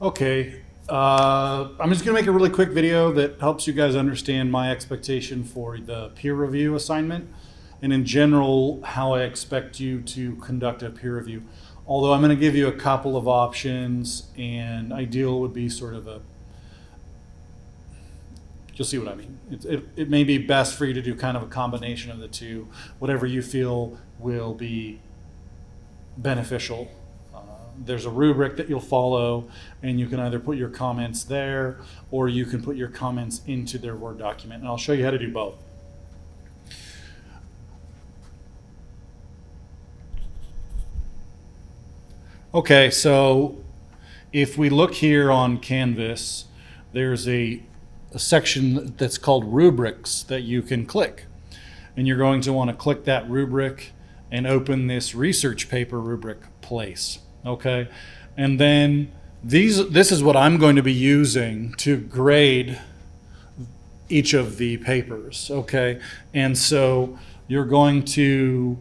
Okay, I'm just gonna make a really quick video that helps you guys understand my expectation for the peer review assignment, and in general, how I expect you to conduct a peer review. Although I'm gonna give you a couple of options, and ideal would be sort of you'll see what I mean. It may be best for you to do kind of a combination of the two, whatever you feel will be beneficial. There's a rubric that you'll follow, and you can either put your comments there or you can put your comments into their Word document, and I'll show you how to do both. Okay, so if we look here on Canvas, there's a section that's called Rubrics that you can click, and you're going to want to click that rubric and open this research paper rubric place. Okay, and then this is what I'm going to be using to grade each of the papers. Okay, and so you're going to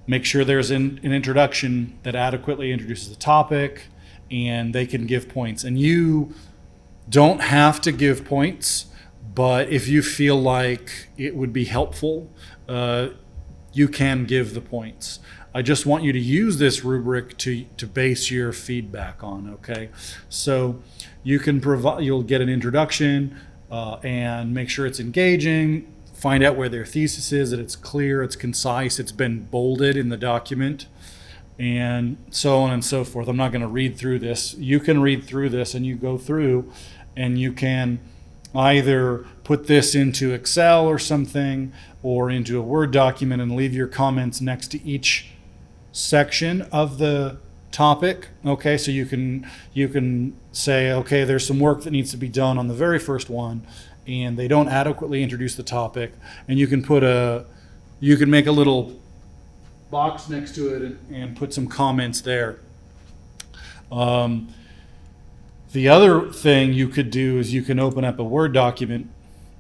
make sure there's an introduction that adequately introduces the topic, and they can give points. And you don't have to give points, but if you feel like it would be helpful, you can give the points. I just want you to use this rubric to base your feedback on, okay? So you can you'll get an introduction and make sure it's engaging, find out where their thesis is, that it's clear, it's concise, it's been bolded in the document, and so on and so forth. I'm not gonna read through this. You can read through this, and you go through and you can either put this into Excel or something, or into a Word document, and leave your comments next to each section of the topic. Okay, so you can say, okay, there's some work that needs to be done on the very first one, and they don't adequately introduce the topic, and you can make a little box next to it and put some comments there. The other thing you could do is you can open up a Word document.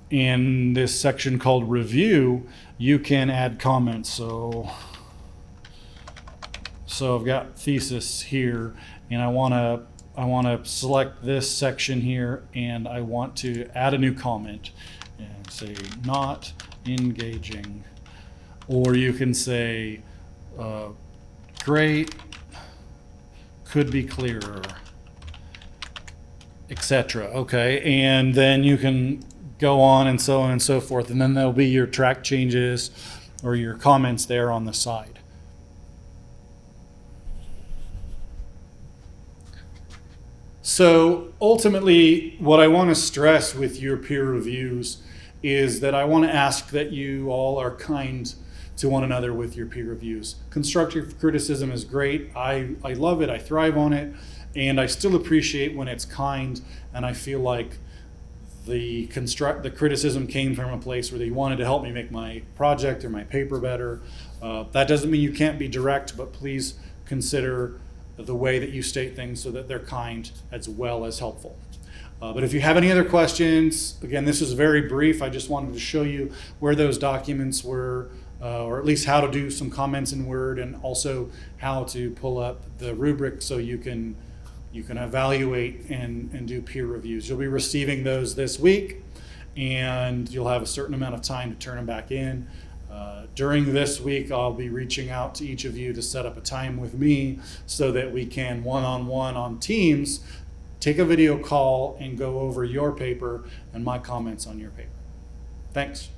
In this section called Review, you can add comments. So I've got thesis here, and I want to select this section here, and I want to add a new comment and say not engaging, or you can say great, could be clearer, etc. Okay, and then you can go on and so forth, and then there'll be your track changes or your comments there on the side. So ultimately, what I want to stress with your peer reviews is that I want to ask that you all are kind to one another with your peer reviews. Constructive criticism is great. I love it. I thrive on it. And I still appreciate when it's kind, and I feel like the criticism came from a place where they wanted to help me make my project or my paper better. That doesn't mean you can't be direct, but please consider the way that you state things so that they're kind as well as helpful. But if you have any other questions, again, this is very brief. I just wanted to show you where those documents were, or at least how to do some comments in Word, and also how to pull up the rubric so you can evaluate and do peer reviews. You'll be receiving those this week, and you'll have a certain amount of time to turn them back in. During this week, I'll be reaching out to each of you to set up a time with me so that we can one-on-one on Teams take a video call and go over your paper and my comments on your paper. Thanks.